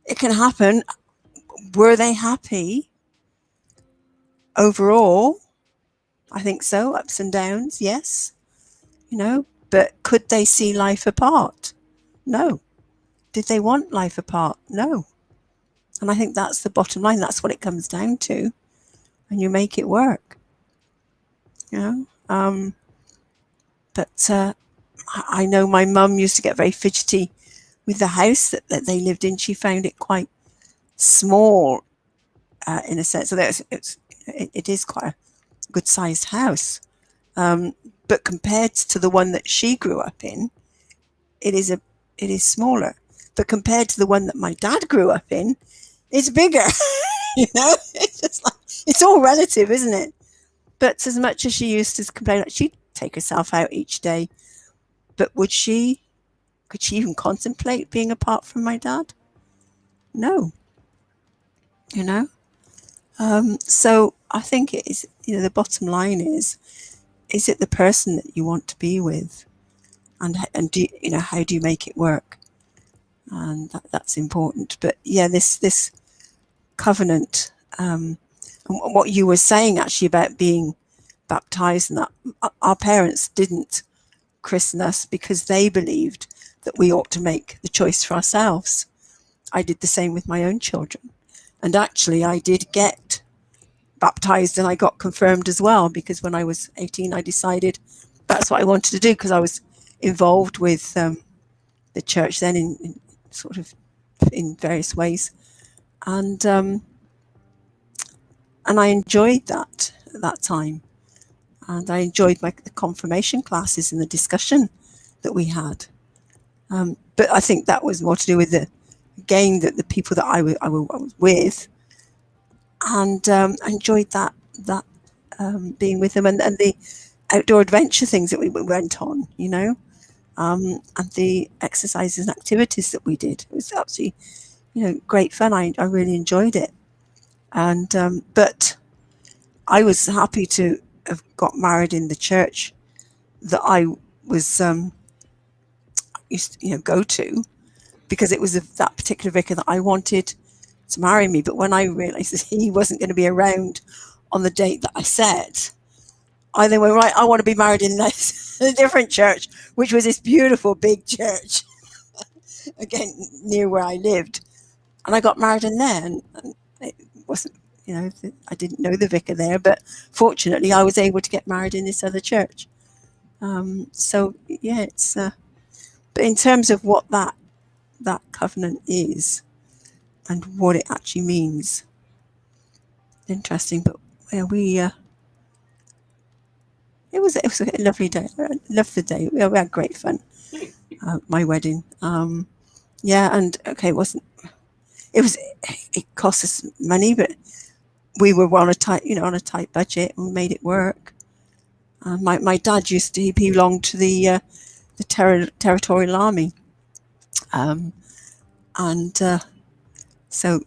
it can happen. Were they happy overall? I think so. Ups and downs, yes. But could they see life apart? No. Did they want life apart? No. And I think that's the bottom line. That's what it comes down to. And you make it work. But I know my mum used to get very fidgety with the house that they lived in. She found it quite small, in a sense. So it is quite a good sized house. But compared to the one that she grew up in, it is smaller. But compared to the one that my dad grew up in, it's bigger. It's just like, it's all relative, isn't it? But as much as she used to complain, like, she'd take herself out each day. But could she even contemplate being apart from my dad? No. So I think it is, the bottom line is it the person that you want to be with? And do how do you make it work? And that's important. But yeah, this covenant, and what you were saying actually about being baptized, and that our parents didn't christen us because they believed that we ought to make the choice for ourselves. I did the same with my own children, and actually I did get baptized and I got confirmed as well, because when I was 18 I decided that's what I wanted to do, because I was involved with the church then in sort of in various ways, and I enjoyed that at that time, and I enjoyed the confirmation classes and the discussion that we had, but I think that was more to do with the people that I was with, and I enjoyed that being with them, and the outdoor adventure things that we went on, and the exercises and activities that we did. It was absolutely, great fun. I really enjoyed it. And but I was happy to have got married in the church that I was used to, go to, because it was that particular vicar that I wanted to marry me. But when I realised that he wasn't going to be around on the date that I said, I then went, right, I want to be married in this a different church, which was this beautiful big church, again, near where I lived. And I got married in there, and it wasn't, I didn't know the vicar there, but fortunately I was able to get married in this other church. So yeah, it's, but in terms of what that covenant is and what it actually means, interesting. But yeah, it was a lovely day. I loved the day. We had great fun. My wedding. Yeah, and okay, it cost us money, but we were on a tight budget, and we made it work. My dad he belonged to the territorial army, and so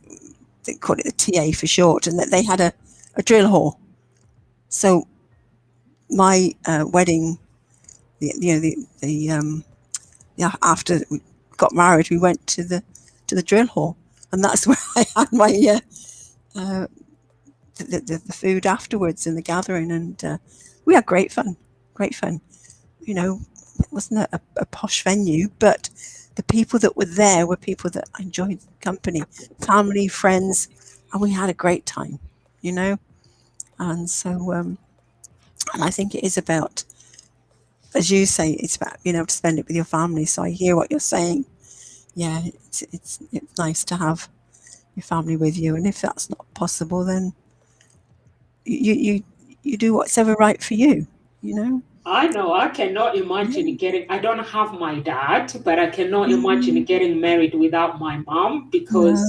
they called it the TA for short, and that they had a drill hall. So my wedding, after we got married, we went to the drill hall, and that's where I had my the food afterwards and the gathering, and we had great fun. It wasn't a posh venue, but the people that were there were people that enjoyed company, family, friends, and we had a great time, and so and I think it is about, as you say, it's about being able to spend it with your family. So I hear what you're saying. Yeah, it's nice to have your family with you, and if that's not possible, then you do what's ever right for you. I know I cannot imagine I don't have my dad, but I cannot imagine getting married without my mom, because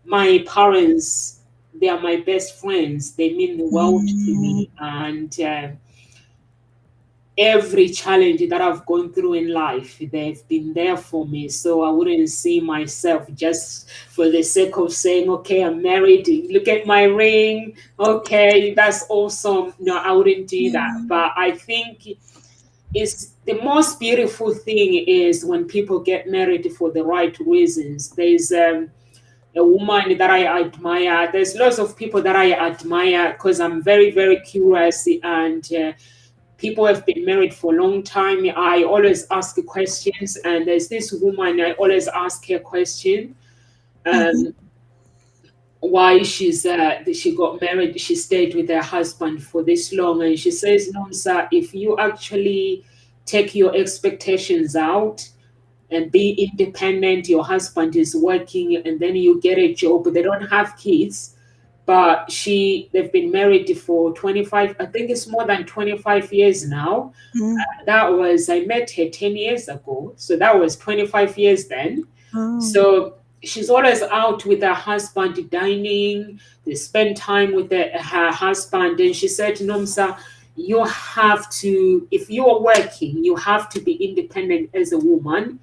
my parents, they are my best friends. They mean the world to me, and every challenge that I've gone through in life, they've been there for me. So I wouldn't see myself just for the sake of saying, okay, I'm married, look at my ring, okay, that's awesome. No, I wouldn't do that. But I think it's the most beautiful thing is when people get married for the right reasons. There's a woman that I admire. There's lots of people that I admire because I'm very, very curious, and people have been married for a long time. I always ask questions, and there's this woman, I always ask her question, why she got married, she stayed with her husband for this long. And she says, no, sir, if you actually take your expectations out and be independent, your husband is working, and then you get a job, they don't have kids, but they've been married for 25, I think it's more than 25 years now. I met her 10 years ago, so that was 25 years then. So she's always out with her husband dining. They spend time with her husband, and she said, Nomsa, you have to, if you are working, you have to be independent as a woman,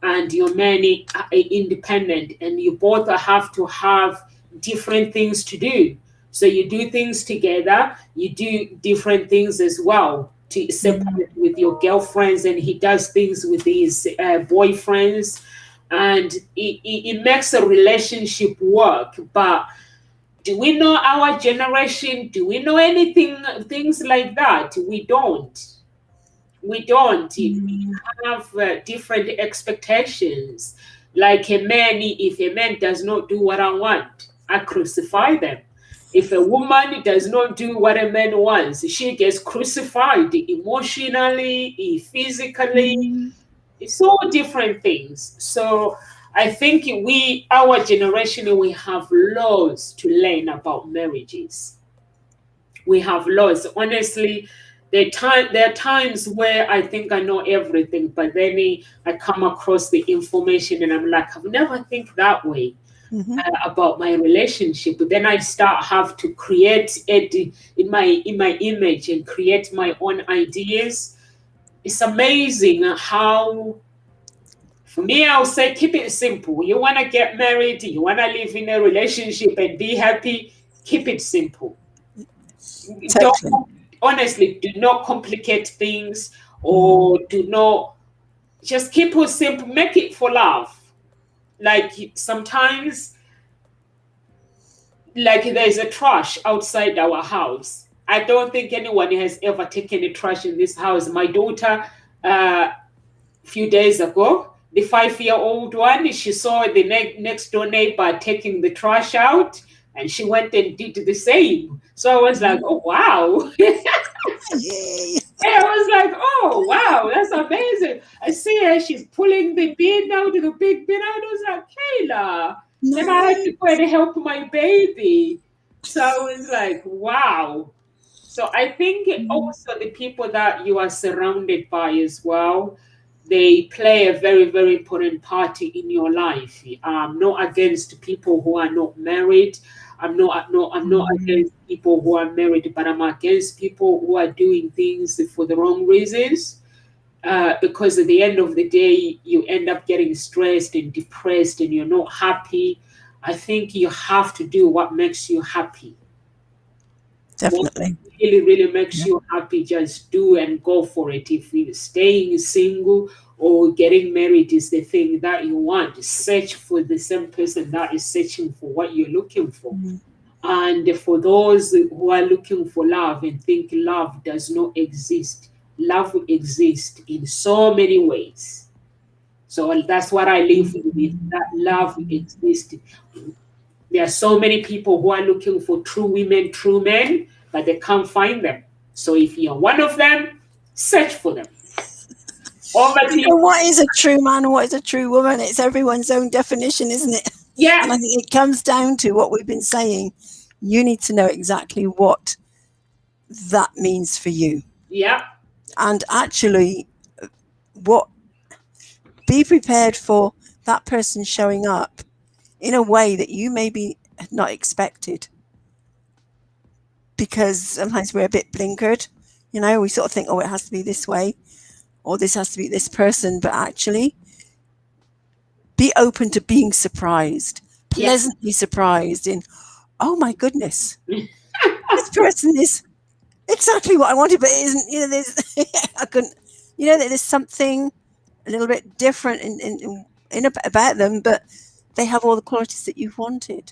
and your man is independent, and you both have to have different things to do. So you do things together, you do different things as well, to separate with your girlfriends, and he does things with his boyfriends, and it makes a relationship work. But do we know our generation? Do we know things like that? We don't. We have different expectations. Like if a man does not do what I want, I crucify them. If a woman does not do what a man wants, she gets crucified emotionally, physically. It's all different things. So I think our generation, we have laws to learn about marriages. We have laws. Honestly, there are times where I think I know everything, but then I come across the information and I'm like, I've never think that way about my relationship. But then I have to create it in my image and create my own ideas. It's amazing how, for me, I'll say keep it simple. You want to get married, you want to live in a relationship and be happy, keep it simple. Totally. Honestly, do not complicate things, or do not, just keep it simple. Make it for love. Like sometimes, like there's a trash outside our house. I don't think anyone has ever taken a trash in this house. My daughter, a few days ago, the 5-year-old one, she saw the next door neighbor taking the trash out, and she went and did the same. So I was like, oh, wow. I was like, oh, wow, that's amazing. I see her, she's pulling the bin out, the big bin out. I was like, Kayla. Then I had to go and help my baby. So I was like, wow. So I think also the people that you are surrounded by as well, they play a very, very important part in your life. I'm not against people who are not married. I'm not against people who are married, but I'm against people who are doing things for the wrong reasons. Because at the end of the day, you end up getting stressed and depressed, and you're not happy. I think you have to do what makes you happy. Definitely. What really, really makes you happy, just do and go for it. If you're staying single or getting married is the thing that you want, search for the same person that is searching for what you're looking for. And for those who are looking for love and think love does not exist, love exists in so many ways. So that's what I live with, that love exists. There are so many people who are looking for true women, true men, but they can't find them. So if you're one of them, search for them. What is a true man and what is a true woman? It's everyone's own definition, isn't it? Yeah. And I think it comes down to what we've been saying. You need to know exactly what that means for you. Yeah. And actually, be prepared for that person showing up in a way that you maybe had not expected. Because sometimes we're a bit blinkered, we sort of think, oh, it has to be this way, or this has to be this person. But actually, be open to being surprised, pleasantly surprised in, oh my goodness, this person is exactly what I wanted, but it isn't, there's something a little bit different in about them, but they have all the qualities that you've wanted.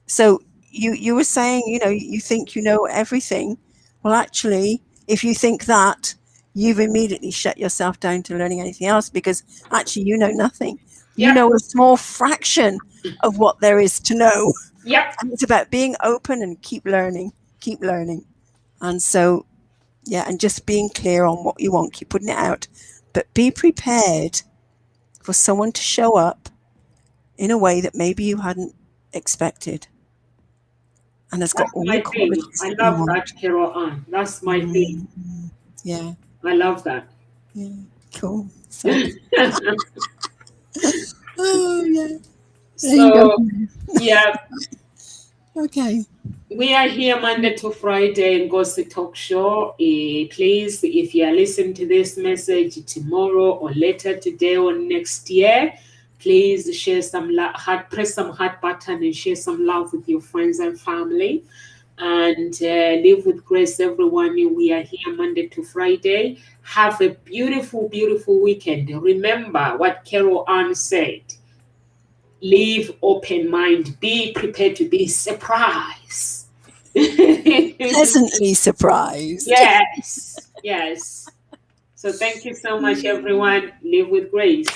So you were saying, you think you know everything. Well, actually, if you think that, you've immediately shut yourself down to learning anything else, because actually you know nothing. You know a small fraction of what there is to know. Yep. And it's about being open and keep learning. And so, and just being clear on what you want, keep putting it out. But be prepared for someone to show up in a way that maybe you hadn't expected. and has got That's all my the thing. qualities I that you love want. that, Carol Ann. That's my thing. Yeah, I love that. yeah, cool. So, oh yeah, there you go. So, yeah, Okay. we are here Monday to Friday in Gossip Talk Show. Please, if you are listening to this message tomorrow or later today or next year, please share some heart, press some heart button and share some love with your friends and family. And live with grace, everyone. We are here Monday to Friday. Have a beautiful, beautiful weekend. Remember what Carol Ann said. Live open mind. Be prepared to be surprised. Pleasantly surprised. Yes, yes. So thank you so much, everyone. Live with grace.